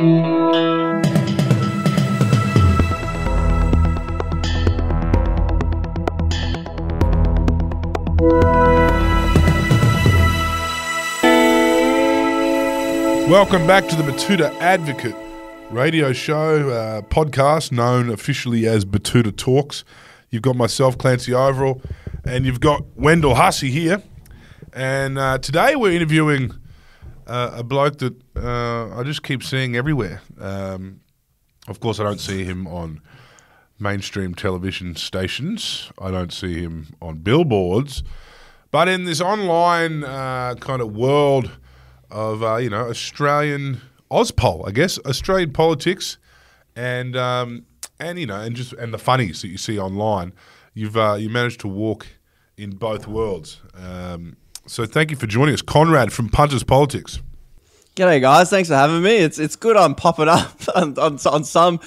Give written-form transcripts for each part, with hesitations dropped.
Welcome back to the Batuta Advocate radio show, podcast known officially as Batuta Talks. You've got myself, Clancy Overall, and you've got Wendell Hussey here. And today we're interviewing a bloke that I just keep seeing everywhere. Of course, I don't see him on mainstream television stations. I don't see him on billboards. But in this online kind of world of Australian Ozpol, I guess, Australian politics, and the funnies that you see online, you managed to walk in both worlds. So thank you for joining us, Conrad from Punters Politics. G'day guys, thanks for having me. It's good I'm popping up on some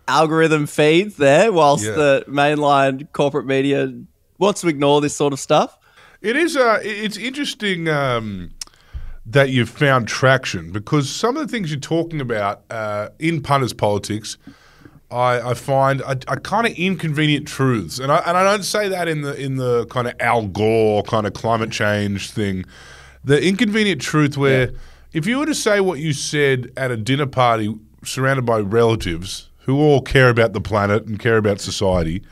algorithm feeds there, whilst the mainline corporate media wants to ignore this sort of stuff. It is. It's interesting. That you've found traction, because some of the things you're talking about in Punters Politics, I find are kind of inconvenient truths, and I don't say that in the kind of Al Gore kind of climate change thing. The inconvenient truth where if you were to say what you said at a dinner party surrounded by relatives who all care about the planet and care about society,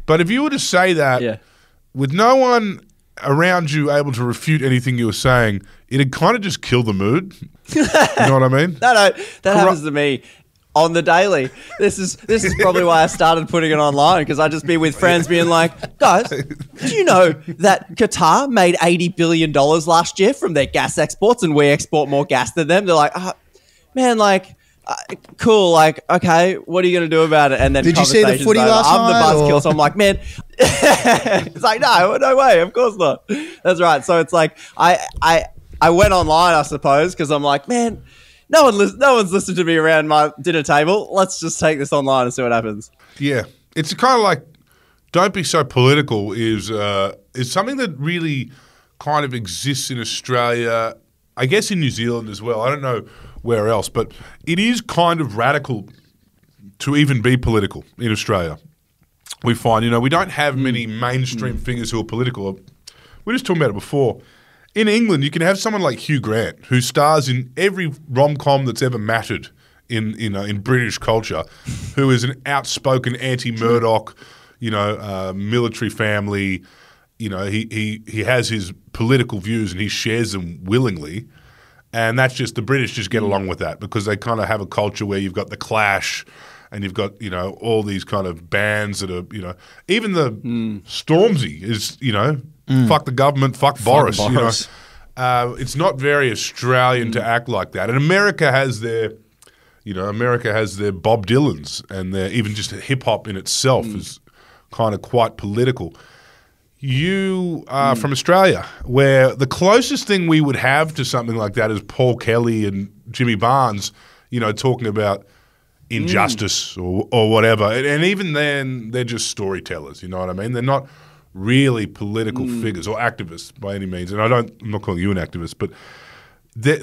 but if you were to say that with no one around you able to refute anything you were saying, it'd kind of just kill the mood. You know what I mean? No, that happens to me on the daily. This is probably why I started putting it online, because I'd just be with friends being like, guys, do you know that Qatar made $80 billion last year from their gas exports and we export more gas than them? They're like, man, like, cool, like, okay, what are you going to do about it? And then did you see the footy last night? I'm the buzzkill, so I'm like, man, it's like, no way, of course not. That's right. So it's like, I went online, I suppose, because I'm like, man, no one's listened to me around my dinner table. Let's just take this online and see what happens. Yeah, it's kind of like, don't be so political is something that really kind of exists in Australia, I guess in New Zealand as well. I don't know where else, but it is kind of radical to even be political in Australia. We find, we don't have many mainstream figures who are political. We were just talking about it before. In England, you can have someone like Hugh Grant, who stars in every rom-com that's ever mattered in British culture, who is an outspoken anti-Murdoch, military family. He has his political views and he shares them willingly. And that's just, the British just get along with that, because they kind of have a culture where you've got the Clash and you've got, all these kind of bands that are, even the Stormzy is, fuck the government, fuck Boris. It's not very Australian to act like that. And America has their Bob Dylans, and their, even just hip hop in itself is kind of quite political. You are from Australia, where the closest thing we would have to something like that is Paul Kelly and Jimmy Barnes, talking about injustice or whatever. And even then, they're just storytellers, you know what I mean? They're not really political figures or activists by any means. And I'm not calling you an activist, but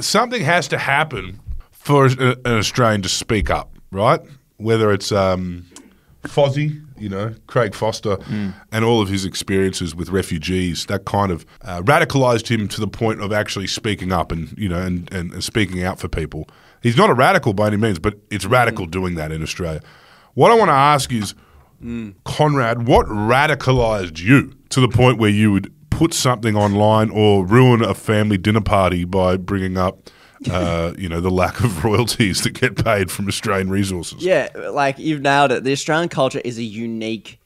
something has to happen for an Australian to speak up, right? Whether it's Fozzie, Craig Foster, and all of his experiences with refugees, that kind of radicalised him to the point of actually speaking up and speaking out for people. He's not a radical by any means, but it's radical doing that in Australia. What I want to ask is, Conrad, what radicalised you to the point where you would put something online or ruin a family dinner party by bringing up the lack of royalties that get paid from Australian resources? Yeah, like you've nailed it. The Australian culture is a unique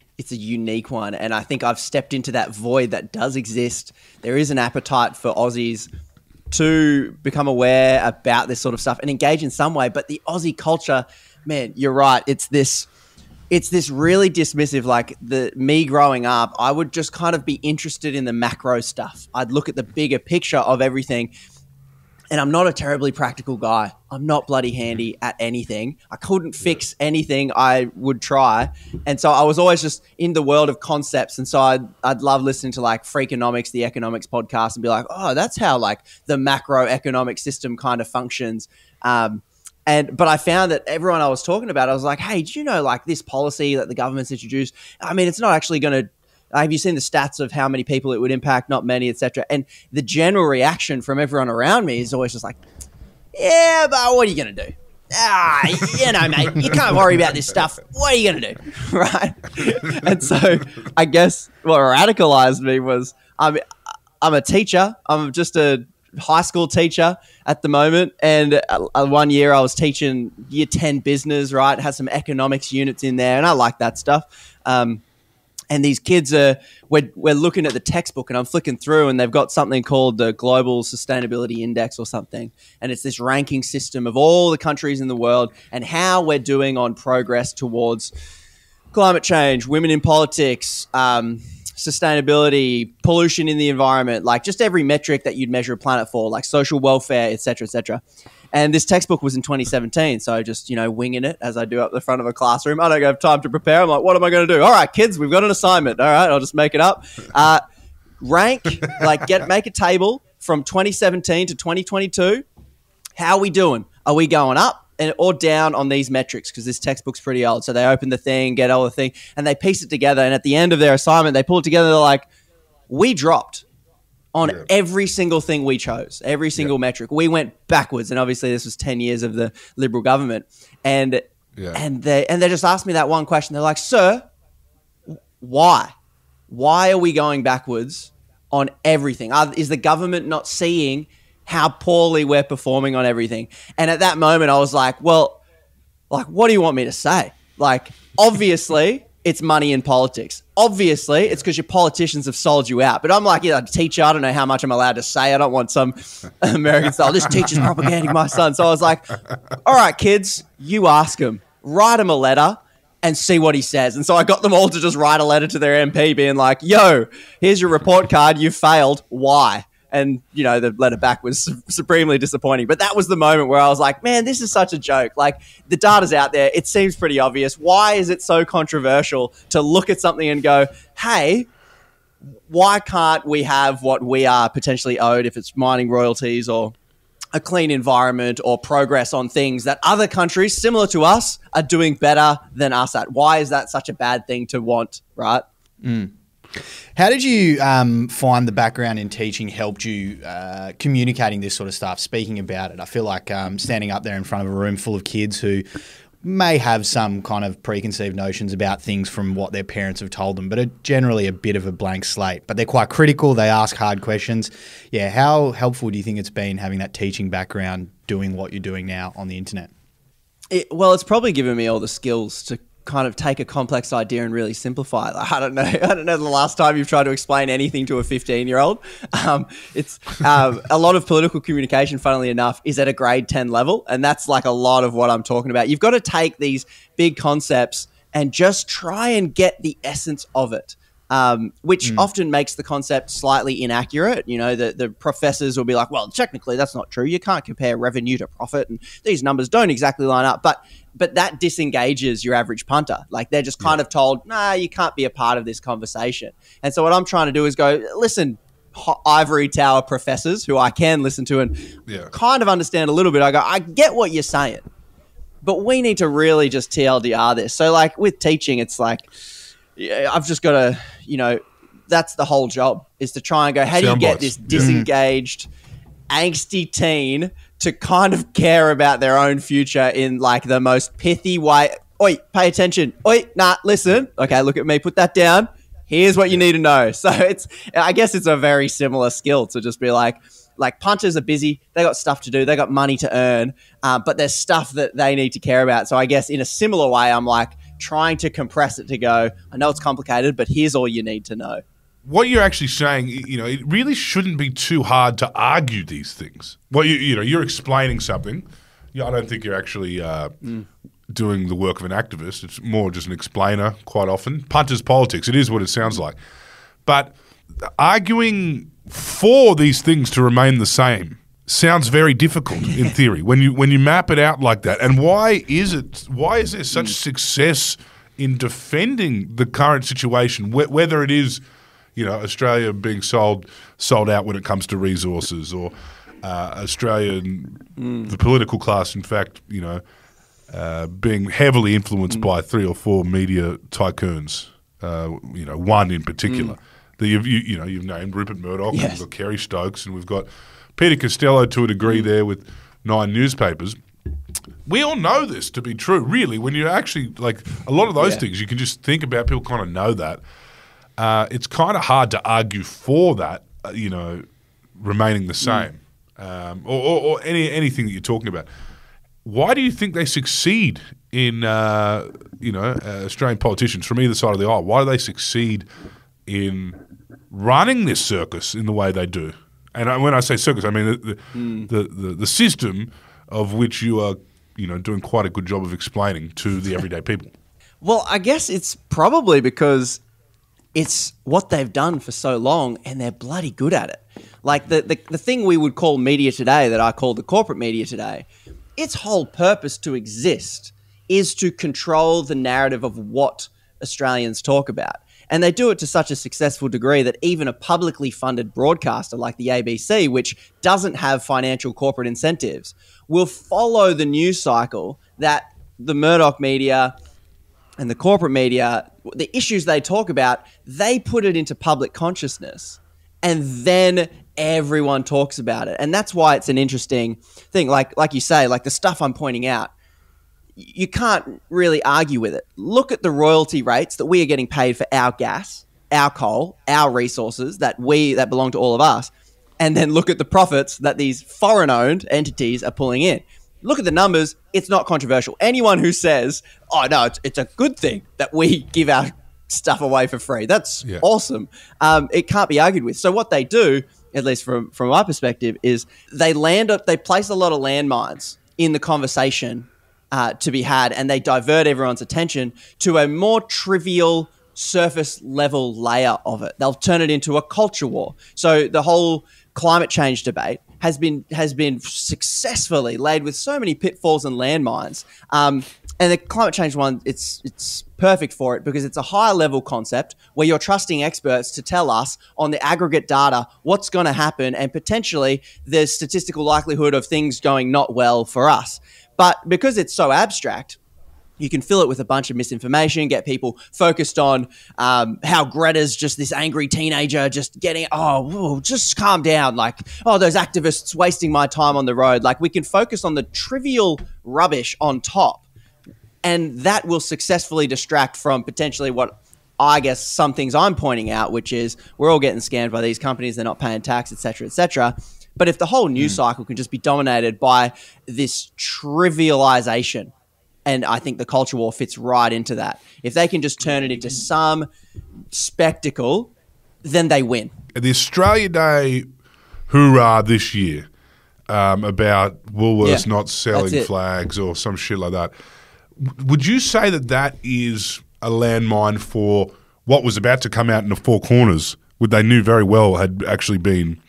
one, and I think I've stepped into that void that does exist. There is an appetite for Aussies to become aware about this sort of stuff and engage in some way, but the Aussie culture, man, you're right. It's this really dismissive. Like me growing up, I would just kind of be interested in the macro stuff. I'd look at the bigger picture of everything. And I'm not a terribly practical guy. I'm not bloody handy at anything. I couldn't fix anything I would try. And so I was always just in the world of concepts. And so I'd love listening to like Freakonomics, the economics podcast, and be like, oh, that's how like the macroeconomic system kind of functions. And But I found that everyone I was talking about, I was like, hey, do you know like this policy that the government's introduced? I mean, it's not actually going to. Have you seen the stats of how many people it would impact? Not many, etc. And the general reaction from everyone around me is always just like, yeah, but what are you going to do? Mate, you can't worry about this stuff. What are you going to do? Right? And so I guess what radicalized me was I'm a teacher. I'm just a high school teacher at the moment. And 1 year I was teaching year 10 business, right? It has some economics units in there. And I like that stuff. And these kids we're looking at the textbook and I'm flicking through and they've got something called the Global Sustainability Index or something. And it's this ranking system of all the countries in the world and how we're doing on progress towards climate change, women in politics, sustainability, pollution in the environment, like just every metric that you'd measure a planet for, like social welfare, et cetera, et cetera. And this textbook was in 2017, so just, winging it as I do up the front of a classroom. I don't have time to prepare. I'm like, what am I going to do? All right, kids, we've got an assignment. All right, I'll just make it up. Make a table from 2017 to 2022. How are we doing? Are we going up or down on these metrics? Because this textbook's pretty old. So they open the thing, get all the thing, and they piece it together. And at the end of their assignment, they pull it together. They're like, we dropped on every single thing we chose, every single metric. We went backwards. And obviously this was 10 years of the Liberal government. And they just asked me that one question. They're like, sir, why? Why are we going backwards on everything? Is the government not seeing how poorly we're performing on everything? And at that moment I was like, well, like, what do you want me to say? Like, obviously it's money in politics. Obviously, it's because your politicians have sold you out. But I'm like, a teacher, I don't know how much I'm allowed to say. I don't want some American style, this teacher's propagating my son. So I was like, all right, kids, you ask him. Write him a letter and see what he says. And so I got them all to just write a letter to their MP being like, yo, here's your report card. You failed. Why? And, the letter back was supremely disappointing. But that was the moment where I was like, man, this is such a joke. Like, the data's out there. It seems pretty obvious. Why is it so controversial to look at something and go, hey, why can't we have what we are potentially owed if it's mining royalties or a clean environment or progress on things that other countries similar to us are doing better than us at? Why is that such a bad thing to want, right? Mm. How did you find the background in teaching helped you communicating this sort of stuff, speaking about it? I feel like standing up there in front of a room full of kids who may have some kind of preconceived notions about things from what their parents have told them, but are generally a bit of a blank slate. But they're quite critical. They ask hard questions. Yeah, how helpful do you think it's been having that teaching background doing what you're doing now on the internet? It's probably given me all the skills to kind of take a complex idea and really simplify it. Like, I don't know the last time you've tried to explain anything to a 15-year-old. It's a lot of political communication, funnily enough, is at a grade 10 level. And that's like a lot of what I'm talking about. You've got to take these big concepts and just try and get the essence of it. Which often makes the concept slightly inaccurate. The professors will be like, well, technically that's not true. You can't compare revenue to profit and these numbers don't exactly line up. But that disengages your average punter. Like, they're just kind of told, nah, you can't be a part of this conversation. And so what I'm trying to do is go, listen, ivory tower professors who I can listen to and kind of understand a little bit. I go, I get what you're saying, but we need to really just TLDR this. So like with teaching, it's like, I've just got to, that's the whole job, is to try and go, how do you get this disengaged, angsty teen to kind of care about their own future in like the most pithy way? Oi, pay attention. Oi, nah, listen. Okay, look at me. Put that down. Here's what you need to know. So I guess it's a very similar skill to just be like punters are busy. They got stuff to do. They got money to earn, but there's stuff that they need to care about. So I guess in a similar way, I'm like trying to compress it to go, I know it's complicated, but here's all you need to know. What you're actually saying, it really shouldn't be too hard to argue these things. Well, you're explaining something. I don't think you're actually doing the work of an activist. It's more just an explainer quite often. Punters politics, it is what it sounds like. But arguing for these things to remain the same sounds very difficult in theory when you map it out like that. And why is there such success in defending the current situation, whether it is Australia being sold out when it comes to resources, or Australian, the political class, in fact, being heavily influenced by 3 or 4 media tycoons. One in particular. You've named Rupert Murdoch, and we've got Kerry Stokes, and we've got Peter Costello to a degree there with 9 newspapers. We all know this to be true, really. When you actually, like, a lot of those things, you can just think about, people kind of know that. It's kind of hard to argue for that, remaining the same, or anything that you're talking about. Why do you think they succeed in, Australian politicians from either side of the aisle? Why do they succeed in running this circus in the way they do? And when I say circus, I mean the system of which you are, doing quite a good job of explaining to the everyday people. Well, I guess it's probably because it's what they've done for so long and they're bloody good at it. Like the thing we would call media today, that I call the corporate media today, its whole purpose to exist is to control the narrative of what Australians talk about. And they do it to such a successful degree that even a publicly funded broadcaster like the ABC, which doesn't have financial corporate incentives, will follow the news cycle that the Murdoch media and the corporate media, the issues they talk about, they put it into public consciousness. And then everyone talks about it. And that's why it's an interesting thing. Like you say, like the stuff I'm pointing out, you can't really argue with it. Look at the royalty rates that we are getting paid for our gas, our coal, our resources that belong to all of us, and then look at the profits that these foreign-owned entities are pulling in. Look at the numbers. It's not controversial. Anyone who says, "Oh no, it's a good thing that we give our stuff away for free," that's awesome. It can't be argued with. So what they do, at least from my perspective, is they place a lot of landmines in the conversation to be had, and they divert everyone's attention to a more trivial surface level layer of it. They'll turn it into a culture war. So the whole climate change debate has been successfully laid with so many pitfalls and landmines. And the climate change one, it's perfect for it because it's a higher level concept where you're trusting experts to tell us on the aggregate data what's going to happen and potentially the statistical likelihood of things going not well for us. But because it's so abstract, you can fill it with a bunch of misinformation, get people focused on how Greta's just this angry teenager just getting, just calm down. Like, those activists wasting my time on the road. Like, we can focus on the trivial rubbish on top, and that will successfully distract from potentially what I guess some things I'm pointing out, which is we're all getting scammed by these companies. They're not paying tax, et cetera, et cetera. But if the whole news cycle can just be dominated by this trivialization, and I think the culture war fits right into that. If they can just turn it into some spectacle, then they win. The Australia Day hoorah this year about Woolworths not selling flags or some shit like that, would you say that is a landmine for what was about to come out in the Four Corners, which they knew very well had actually been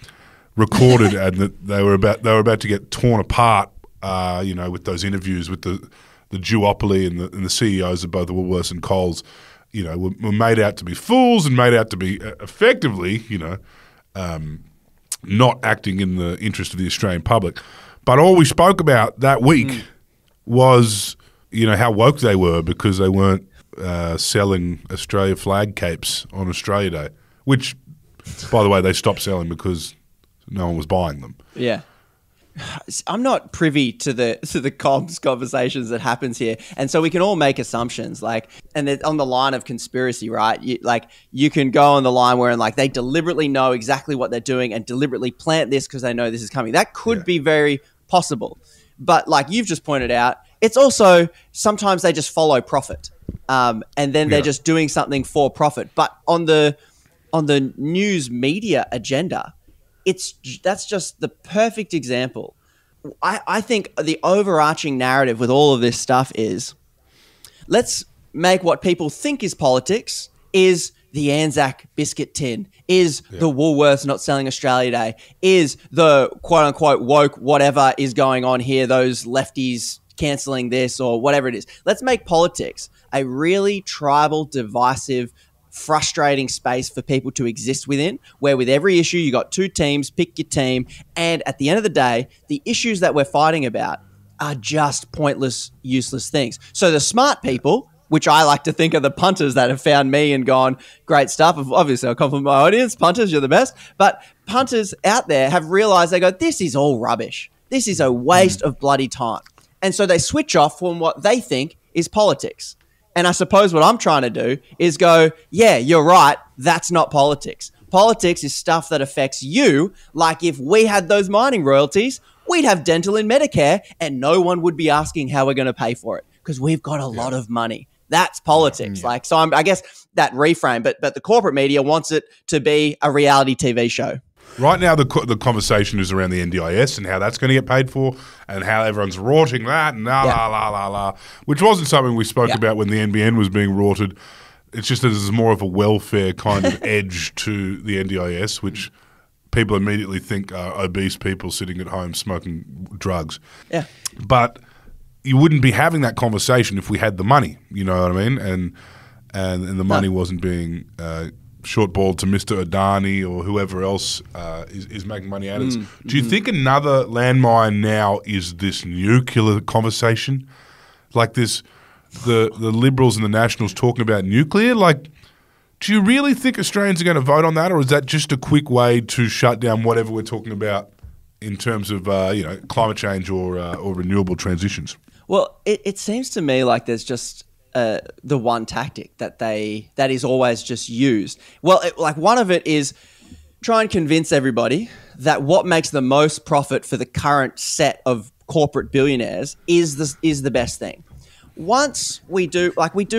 recorded and that they were about to get torn apart, with those interviews with the duopoly and the CEOs of both the Woolworths and Coles, were made out to be fools and made out to be effectively, not acting in the interest of the Australian public. But all we spoke about that week was, how woke they were because they weren't selling Australia flag capes on Australia Day, which, by the way, they stopped selling because no one was buying them. Yeah. I'm not privy to the comms conversations that happens here, and so we can all make assumptions. And on the line of conspiracy, right? You can go on the line where they deliberately know exactly what they're doing and deliberately plant this because they know this is coming. That could be very possible, but like you've just pointed out, it's also sometimes they just follow profit, and then they're just doing something for profit. But on the news media agenda, that's just the perfect example. I think the overarching narrative with all of this stuff is, let's make what people think is politics is the Anzac biscuit tin, is the Woolworths not selling Australia Day, is the quote-unquote woke whatever is going on here, those lefties cancelling this or whatever it is. Let's make politics a really tribal, divisive, frustrating space for people to exist within, where with every issue you got two teams, pick your team, and at the end of the day, the issues that we're fighting about are just pointless, useless things. So the smart people, which I like to think are the punters that have found me and gone, great stuff. Obviously, I'll compliment my audience. Punters, you're the best. But punters out there have realized, they go, this is all rubbish. This is a waste of bloody time. And so they switch off from what they think is politics. And I suppose what I'm trying to do is go, yeah, you're right. That's not politics. Politics is stuff that affects you. Like if we had those mining royalties, we'd have dental and Medicare and no one would be asking how we're going to pay for it because we've got a lot of money. That's politics. Like, so I guess that reframe, but the corporate media wants it to be a reality TV show. Right now, the conversation is around the NDIS and how that's going to get paid for and how everyone's rorting that and la, which wasn't something we spoke about when the NBN was being rorted. It's just that there's more of a welfare kind of edge to the NDIS, which people immediately think are obese people sitting at home smoking drugs. Yeah. But you wouldn't be having that conversation if we had the money, you know what I mean? And the money wasn't being shortballed to Mr. Adani or whoever else is making money out of this. Do you think another landmine now is this nuclear conversation? Like this, the Liberals and the Nationals talking about nuclear? Like, do you really think Australians are going to vote on that, or is that just a quick way to shut down whatever we're talking about in terms of climate change or renewable transitions? Well, it seems to me like there's just the one tactic that is always just used. Well, like one of it is try and convince everybody that what makes the most profit for the current set of corporate billionaires is the best thing. Once we do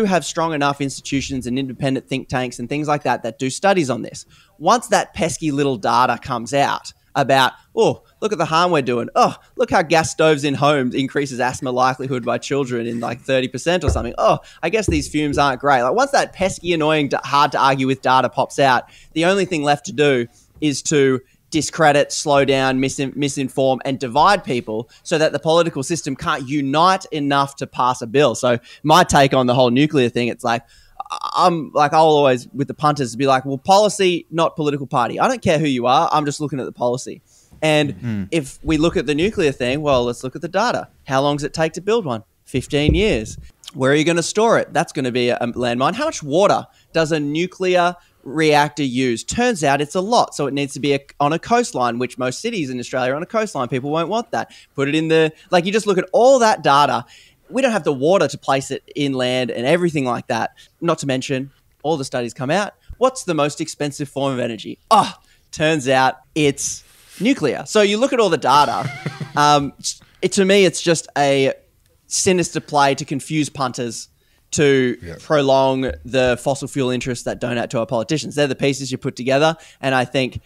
have strong enough institutions and independent think tanks and things like that do studies on this. Once that pesky little data comes out about, oh, look at the harm we're doing. Oh, look how gas stoves in homes increases asthma likelihood by children in like 30% or something. Oh, I guess these fumes aren't great. Like once that pesky, annoying, hard to argue with data pops out, the only thing left to do is to discredit, slow down, misinform, and divide people so that the political system can't unite enough to pass a bill. So my take on the whole nuclear thing, it's like, I'll always, with the punters, be like, well, policy, not political party. I don't care who you are. I'm just looking at the policy. And if we look at the nuclear thing, well, let's look at the data. How long does it take to build one? 15 years. Where are you going to store it? That's going to be a landmine. How much water does a nuclear reactor use? Turns out it's a lot. So it needs to be on a coastline, which most cities in Australia are on a coastline. People won't want that. Put it in you just look at all that data. We don't have the water to place it inland and everything like that. Not to mention, all the studies come out. What's the most expensive form of energy? Oh, turns out it's nuclear. So you look at all the data. To me, it's just a sinister play to confuse punters to prolong the fossil fuel interests that donate to our politicians. They're the pieces you put together. And I think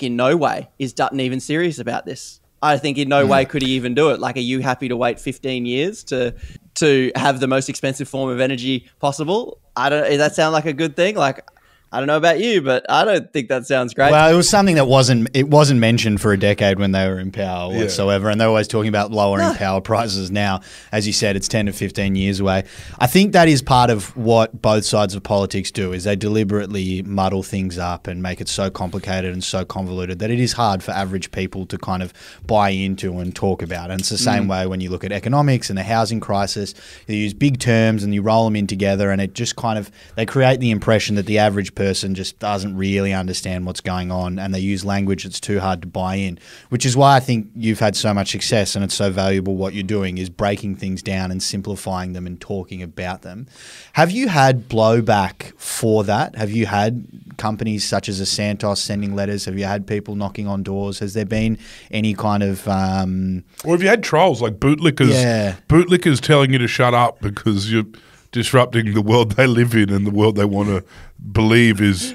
in no way is Dutton even serious about this. I think in no way could he even do it. Like, are you happy to wait 15 years to have the most expensive form of energy possible? Does that sound like a good thing? Like, I don't know about you, but I don't think that sounds great. Well, it was something that wasn't mentioned for a decade when they were in power whatsoever, and they're always talking about lowering power prices now. As you said, it's 10 to 15 years away. I think that is part of what both sides of politics do, is they deliberately muddle things up and make it so complicated and so convoluted that it is hard for average people to kind of buy into and talk about. And it's the same way when you look at economics and the housing crisis. You use big terms and you roll them in together, and it just kind of, they create the impression that the average person just doesn't really understand what's going on, and they use language that's too hard to buy in, which is why I think you've had so much success and it's so valuable what you're doing, is breaking things down and simplifying them and talking about them. Have you had blowback for that? Have you had companies such as a Santos sending letters? Have you had people knocking on doors? Has there been any kind of... Or have you had trolls like bootlickers? Bootlickers telling you to shut up because you're disrupting the world they live in and the world they want to believe is,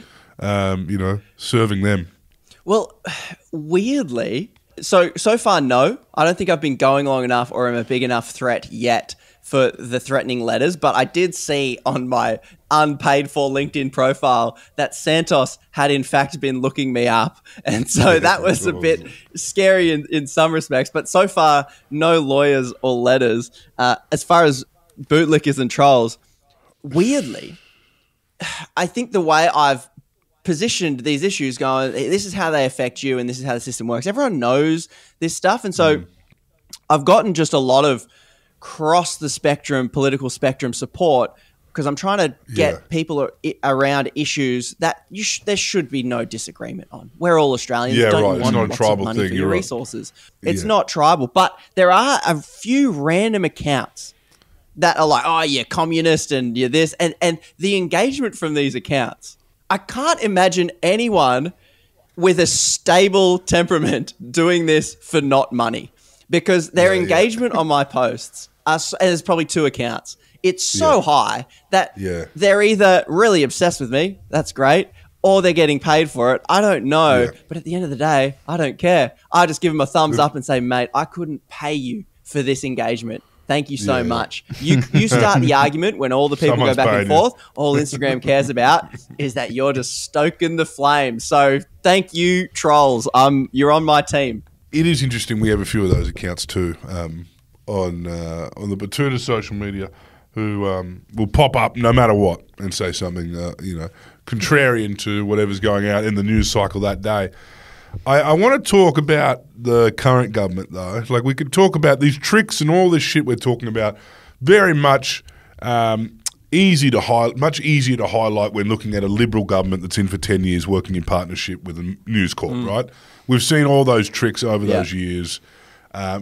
serving them. Well, weirdly, so far, no. I don't think I've been going long enough or am a big enough threat yet for the threatening letters, but I did see on my unpaid for LinkedIn profile that Santos had in fact been looking me up. And so that was a bit scary in some respects, but so far, no lawyers or letters. As far as bootlickers and trolls, weirdly, I think the way I've positioned these issues going, this is how they affect you and this is how the system works. Everyone knows this stuff. And so I've gotten just a lot of cross the spectrum, political spectrum support because I'm trying to get people around issues that there should be no disagreement on. We're all Australians. Yeah, don't right. you It's want not a lots tribal of money thing. for You're your right. resources? It's not tribal, but there are a few random accounts that are like, oh, you're communist and you're this. And the engagement from these accounts, I can't imagine anyone with a stable temperament doing this for not money because their engagement on my posts are, and there's probably 2 accounts. It's so high that they're either really obsessed with me, that's great, or they're getting paid for it. I don't know. Yeah. But at the end of the day, I don't care. I just give them a thumbs up and say, mate, I couldn't pay you for this engagement. Thank you so much. You start the argument when all the people go back and forth. All Instagram cares about is that you're just stoking the flame. So thank you, trolls. You're on my team. It is interesting. We have a few of those accounts too on the Punters social media who will pop up no matter what and say something contrarian to whatever's going out in the news cycle that day. I want to talk about the current government, though. Like, we could talk about these tricks and all this shit we're talking about. Very much much easier to highlight when looking at a Liberal government that's in for 10 years working in partnership with a News Corp, right? We've seen all those tricks over those years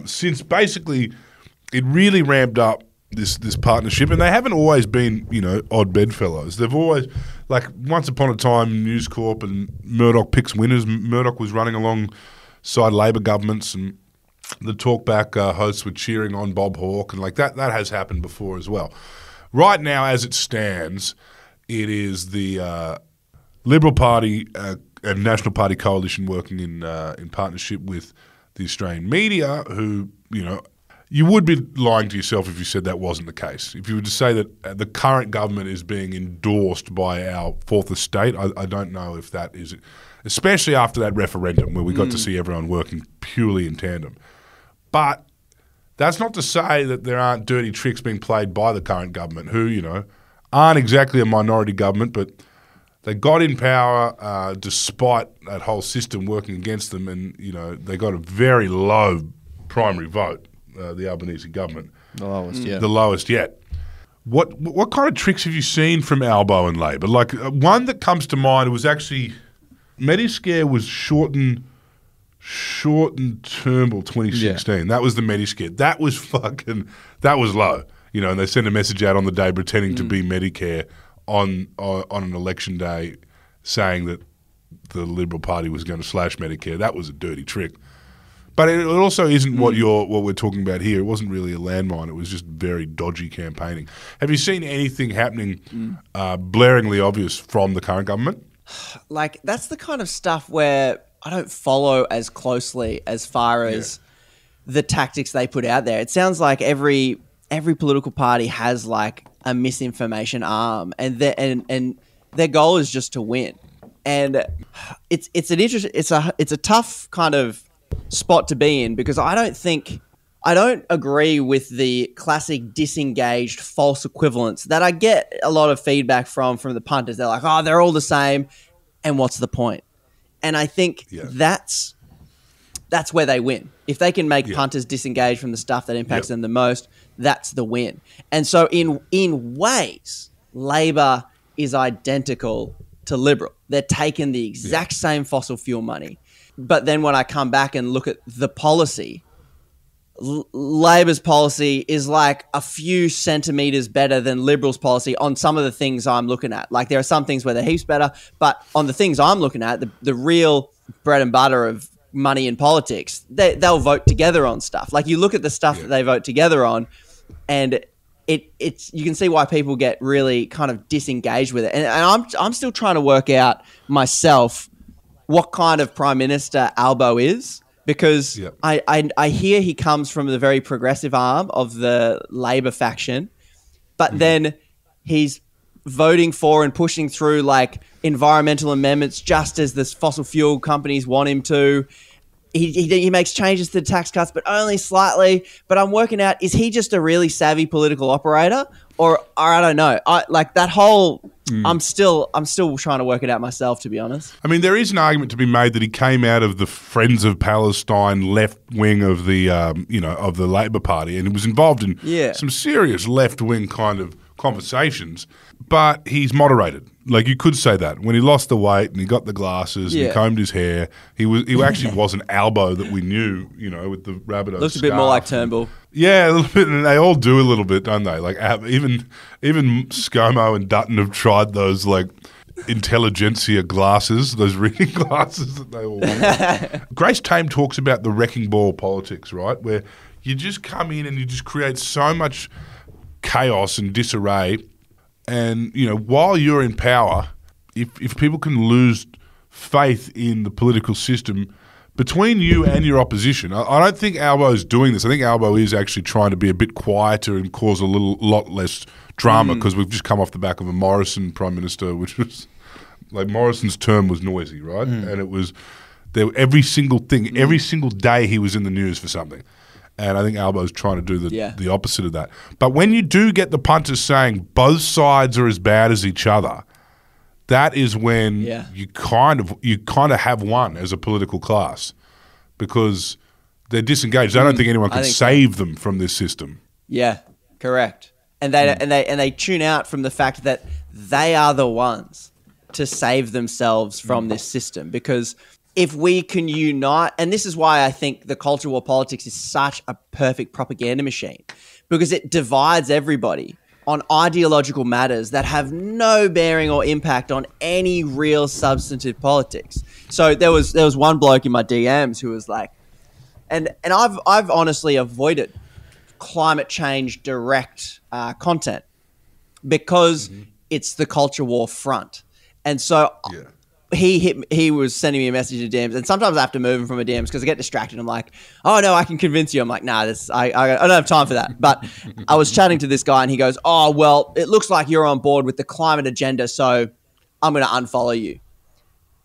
since basically it really ramped up this partnership, and they haven't always been, odd bedfellows. They've always, like, once upon a time, News Corp and Murdoch picks winners. Murdoch was running alongside Labor governments, and the talkback hosts were cheering on Bob Hawke, and like that has happened before as well. Right now, as it stands, it is the Liberal Party and National Party coalition working in partnership with the Australian media, who, you would be lying to yourself if you said that wasn't the case. If you were to say that the current government is being endorsed by our fourth estate, I don't know if that is, especially after that referendum where we got to see everyone working purely in tandem. But that's not to say that there aren't dirty tricks being played by the current government who, aren't exactly a minority government, but they got in power despite that whole system working against them, and, they got a very low primary vote. The Albanese government. The lowest, yeah. The lowest yet. What kind of tricks have you seen from Albo and Labor? Like, one that comes to mind was actually Mediscare was shortened Turnbull 2016. Yeah. That was the Mediscare. That was low. And they sent a message out on the day pretending to be Medicare on an election day saying that the Liberal Party was going to slash Medicare. That was a dirty trick. But it also isn't what we're talking about here. It wasn't really a landmine. It was just very dodgy campaigning. Have you seen anything happening blaringly obvious from the current government? Like, that's the kind of stuff where I don't follow as closely as far as the tactics they put out there. It sounds like every political party has like a misinformation arm, and their goal is just to win. And it's a tough kind of spot to be in, because I don't agree with the classic disengaged false equivalents that I get a lot of feedback from the punters. They're like, oh, they're all the same, and what's the point? And I think that's where they win. If they can make punters disengage from the stuff that impacts them the most, that's the win. And so in ways, Labor is identical to Liberal. They're taking the exact same fossil fuel money. But then when I come back and look at the policy, Labor's policy is like a few centimetres better than Liberal's policy on some of the things I'm looking at. Like, there are some things where they're heaps better, but on the things I'm looking at, the real bread and butter of money in politics, they'll vote together on stuff. Like, you look at the stuff that they vote together on, and it's you can see why people get really kind of disengaged with it. And I'm still trying to work out myself what kind of Prime Minister Albo is, because I hear he comes from the very progressive arm of the Labor faction, but then he's voting for and pushing through like environmental amendments just as the fossil fuel companies want him to. he makes changes to the tax cuts, but only slightly. But I'm working out, is he just a really savvy political operator, or I don't know. Like that whole. I'm still trying to work it out myself, to be honest. I mean, there is an argument to be made that he came out of the Friends of Palestine left wing of the of the Labor Party, and he was involved in some serious left wing kind of conversations. But he's moderated. Like, you could say that when he lost the weight and he got the glasses and he combed his hair, he actually was an Albo that we knew, with the Rabbitoh. Looks a bit more like Turnbull. Yeah, a little bit, and they all do a little bit, don't they? Like even ScoMo and Dutton have tried those like intelligentsia glasses, those reading glasses that they all wear. Grace Tame talks about the wrecking ball politics, right? Where you just come in and you just create so much chaos and disarray. And, while you're in power, if people can lose faith in the political system between you and your opposition, I don't think Albo's doing this. I think Albo is actually trying to be a bit quieter and cause a lot less drama, because we've just come off the back of a Morrison Prime Minister, which was like Morrison's term was noisy, right? And it was there every single thing, every single day he was in the news for something. And I think Albo's trying to do the opposite of that. But when you do get the punters saying both sides are as bad as each other, that is when you kind of have won as a political class, because they're disengaged. I don't think anyone can save them from this system. Yeah, correct. And they tune out from the fact that they are the ones to save themselves from this system, because if we can unite, and this is why I think the culture war politics is such a perfect propaganda machine, because it divides everybody on ideological matters that have no bearing or impact on any real substantive politics. So there was one bloke in my DMs who was like, and I've honestly avoided climate change direct content because it's the culture war front, and so. Yeah. He was sending me a message in DMs, and sometimes I have to move him from a DMs because I get distracted. I'm like, oh no, I can convince you. I'm like, nah, I don't have time for that. But I was chatting to this guy, and he goes, oh well, it looks like you're on board with the climate agenda, so I'm going to unfollow you.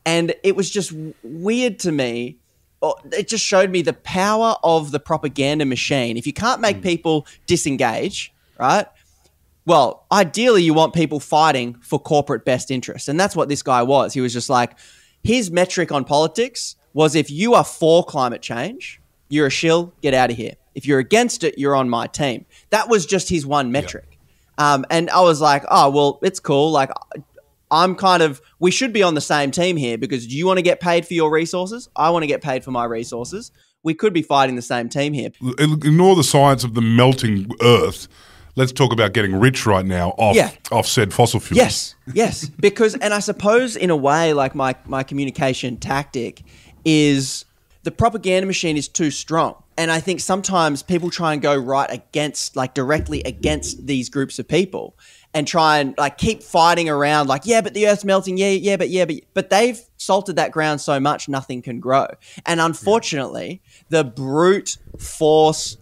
And it was just weird to me. It just showed me the power of the propaganda machine. If you can't make people disengage, right? Well, ideally, you want people fighting for corporate best interests. And that's what this guy was. He was just like, his metric on politics was, if you are for climate change, you're a shill, get out of here. If you're against it, you're on my team. That was just his one metric. And I was like, oh, well, it's cool. Like, we should be on the same team here, because do you want to get paid for your resources? I want to get paid for my resources. We could be fighting the same team here. Ignore the science of the melting earth. Let's talk about getting rich right now off said fossil fuels. Yes. Because, and I suppose in a way, like my communication tactic is, the propaganda machine is too strong. And I think sometimes people try and go directly against these groups of people, and try and like keep fighting around like, yeah, but the earth's melting. But they've salted that ground so much, nothing can grow. And unfortunately, the brute force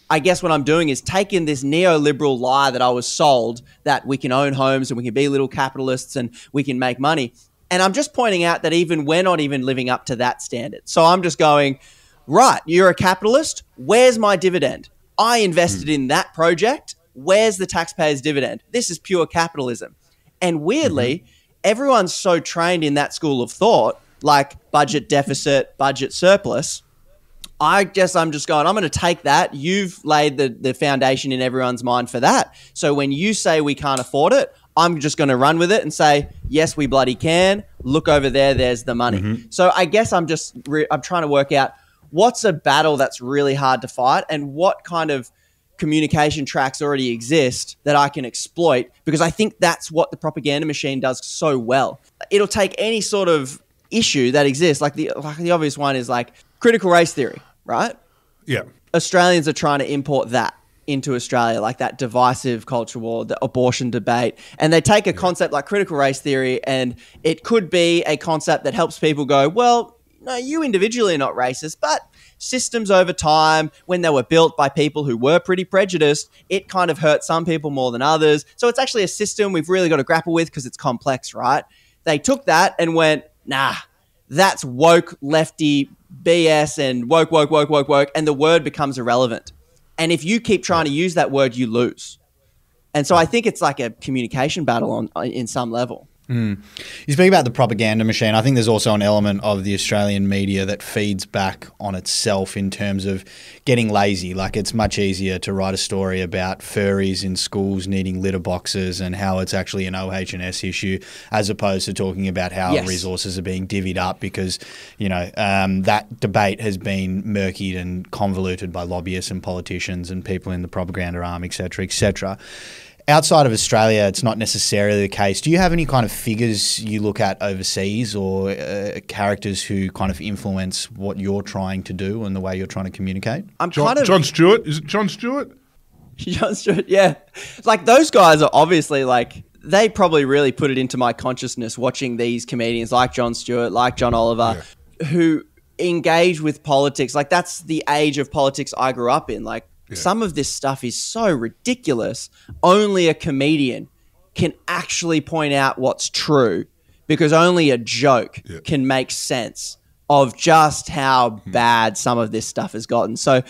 I guess what I'm doing is taking this neoliberal lie that I was sold, that we can own homes and we can be little capitalists and we can make money. And I'm just pointing out that even we're not even living up to that standard. So I'm just going, right, you're a capitalist. Where's my dividend? I invested in that project. Where's the taxpayer's dividend? This is pure capitalism. And weirdly, everyone's so trained in that school of thought, like budget deficit, budget surplus. I guess I'm just going, I'm going to take that. You've laid the foundation in everyone's mind for that. So when you say we can't afford it, I'm just going to run with it and say, yes, we bloody can. Look over there. There's the money. So I guess I'm trying to work out what's a battle that's really hard to fight, and what kind of communication tracks already exist that I can exploit, because I think that's what the propaganda machine does so well. It'll take any sort of issue that exists, like the obvious one is like critical race theory, right? Yeah. Australians are trying to import that into Australia, like that divisive culture war, the abortion debate. And they take a concept like critical race theory, and it could be a concept that helps people go, well, no, you individually are not racist, but systems over time, when they were built by people who were pretty prejudiced, it kind of hurt some people more than others. So it's actually a system we've really got to grapple with because it's complex, right? They took that and went, nah, that's woke, lefty, BS and woke, and the word becomes irrelevant. And if you keep trying to use that word, you lose. And so I think it's like a communication battle in some level. You speak about the propaganda machine. I think there's also an element of the Australian media that feeds back on itself in terms of getting lazy. Like, it's much easier to write a story about furries in schools needing litter boxes and how it's actually an OH&S issue, as opposed to talking about how resources are being divvied up because, that debate has been murkied and convoluted by lobbyists and politicians and people in the propaganda arm, et cetera, et cetera. Outside of Australia, it's not necessarily the case. Do you have any kind of figures you look at overseas or characters who kind of influence what you're trying to do and the way you're trying to communicate? Jon Stewart? Is it Jon Stewart? Jon Stewart, yeah. Like, those guys are obviously like, they probably really put it into my consciousness watching these comedians like Jon Stewart, like John Oliver, who engage with politics. Like, that's the age of politics I grew up in. Like, some of this stuff is so ridiculous. Only a comedian can actually point out what's true, because only a joke can make sense of just how bad some of this stuff has gotten. So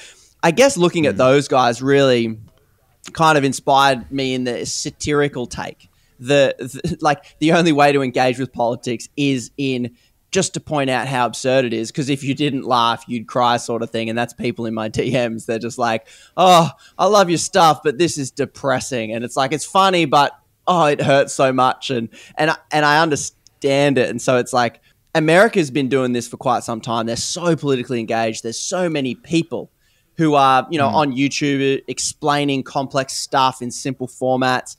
I guess looking at those guys really kind of inspired me in the satirical take. The only way to engage with politics is in just to point out how absurd it is, because if you didn't laugh, you'd cry, sort of thing. And that's people in my DMs. They're just like, oh, I love your stuff, but this is depressing. And it's like, it's funny, but it hurts so much. And I understand it. And so it's like, America's been doing this for quite some time. They're so politically engaged. There's so many people who are, on YouTube explaining complex stuff in simple formats.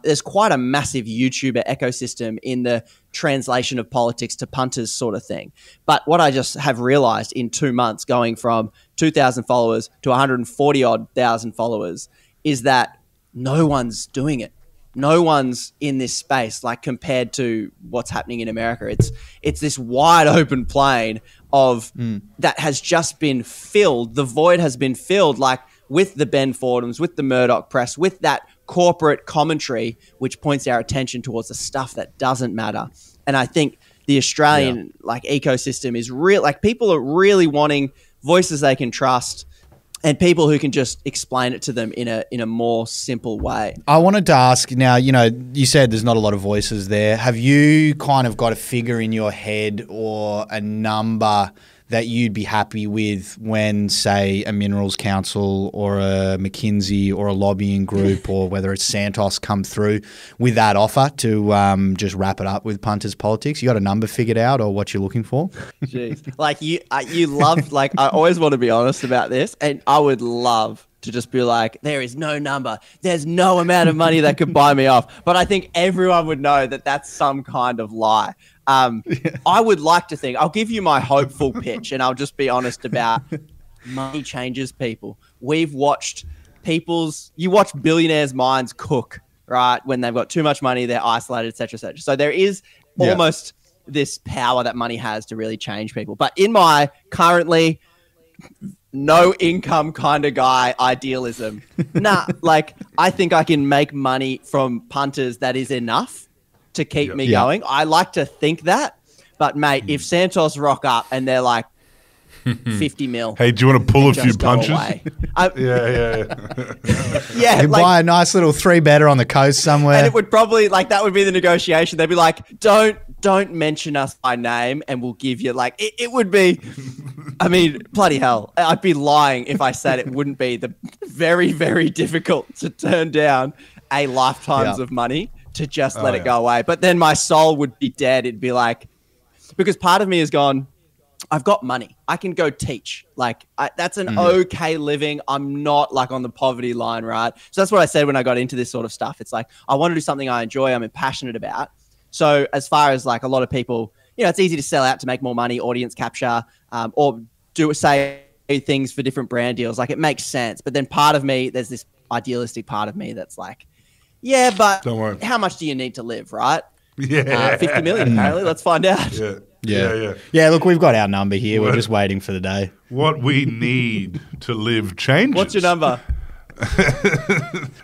There's quite a massive YouTuber ecosystem in the translation of politics to punters sort of thing. But what I just have realized in 2 months, going from 2,000 followers to 140-odd thousand followers, is that no one's doing it. No one's in this space, like, compared to what's happening in America. It's this wide open plain of that has just been filled. The void has been filled, like, with the Ben Fordhams, with the Murdoch press, with that corporate commentary, which points our attention towards the stuff that doesn't matter. And I think the Australian ecosystem is real. Like, people are really wanting voices they can trust and people who can just explain it to them in a more simple way. I wanted to ask now, you said there's not a lot of voices there. Have you kind of got a figure in your head or a number that you'd be happy with when, say, a Minerals Council or a McKinsey or a lobbying group or whether it's Santos come through with that offer to just wrap it up with Punters Politics? You got a number figured out or what you're looking for? Jeez. Like, you love, like, I always want to be honest about this, and I would love to just be like, there is no number. There's no amount of money that could buy me off. But I think everyone would know that that's some kind of lie. I would like to think, I'll give you my hopeful pitch, and I'll just be honest about money changes people. We've watched you watch billionaires' minds cook, right? When they've got too much money, they're isolated, et cetera, et cetera. So there is almost this power that money has to really change people. But in my currently no income kind of guy idealism, I think I can make money from punters that is enough to keep me going. I like to think that, but mate, if Santos rock up and they're like 50 mil, hey, do you want to pull a few punches? You buy a nice little 3-bedder on the coast somewhere, and it would probably, like, that would be the negotiation. They'd be like, don't mention us by name, and we'll give you, like, it would be. I mean, bloody hell, I'd be lying if I said it wouldn't be the very, very difficult to turn down a lifetimes of money to just let it go away. But then my soul would be dead. It'd be like, because part of me has gone, I've got money. I can go teach. Like, that's an okay living. I'm not, like, on the poverty line, right? So that's what I said when I got into this sort of stuff. It's like, I want to do something I enjoy, I'm passionate about. So as far as, like, a lot of people, it's easy to sell out to make more money, audience capture, or say things for different brand deals. Like, it makes sense. But then part of me, there's this idealistic part of me that's like, yeah, but don't worry, how much do you need to live, right? 50 million apparently. Let's find out. Yeah, look, we've got our number here. We're just waiting for the day. What we need to live changes. What's your number?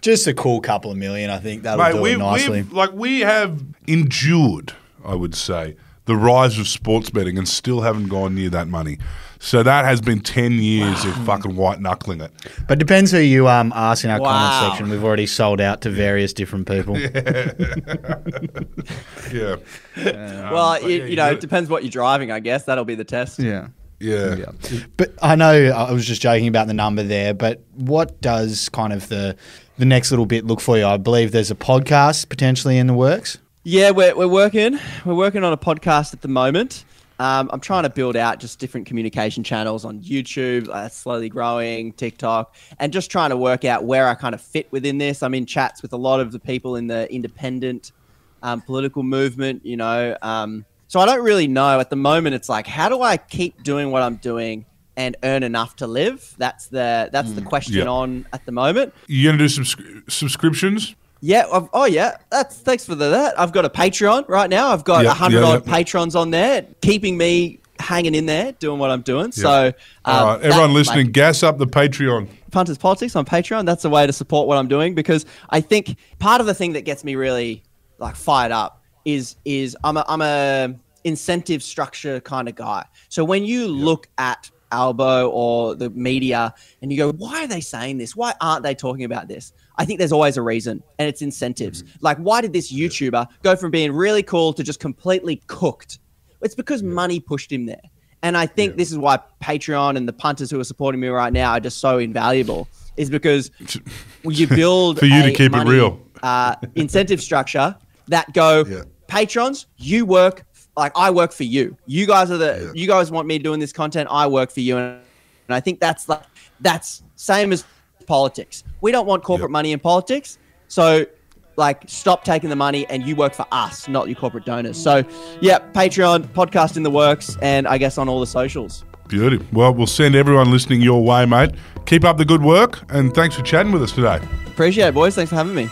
Just a cool couple of million, I think. That'll do it nicely. We have endured, I would say, the the rise of sports betting and still haven't gone near that money. So that has been 10 years of fucking white knuckling it. But depends who you ask in our Wow. comment section. We've already sold out to various different people. Yeah. Well, it depends what you're driving, I guess. That'll be the test. Yeah. Yeah. But I know I was just joking about the number there, but what does kind of the next little bit look for you? I believe there's a podcast potentially in the works. Yeah, we're working on a podcast at the moment. I'm trying to build out just different communication channels on YouTube, slowly growing, TikTok, and just trying to work out where I kind of fit within this. I'm in chats with a lot of the people in the independent political movement, so I don't really know. At the moment, it's like, how do I keep doing what I'm doing and earn enough to live? That's the question on at the moment. You're going to do some subscriptions? Yeah. Thanks for that. I've got a Patreon right now. I've got 100 odd patrons on there, keeping me hanging in there, doing what I'm doing. Yep. So, all right, everyone listening, gas up the Patreon. Punters Politics on Patreon. That's a way to support what I'm doing, because I think part of the thing that gets me really fired up is I'm a incentive structure kind of guy. So when you look at Albo or the media and you go, why are they saying this? Why aren't they talking about this? I think there's always a reason, and it's incentives. Like, why did this YouTuber go from being really cool to just completely cooked? It's because money pushed him there. And I think this is why Patreon and the punters who are supporting me right now are just so invaluable, is because you build for you to keep it real incentive structure that go, patrons, you work, I work for you. You guys are you guys want me doing this content, I work for you. And I think that's same as politics. We don't want corporate money in politics. So stop taking the money and you work for us, not your corporate donors. So Patreon, podcast in the works, and I guess on all the socials. Beauty. Well, we'll send everyone listening your way, mate. Keep up the good work, and thanks for chatting with us today. Appreciate it, boys. Thanks for having me.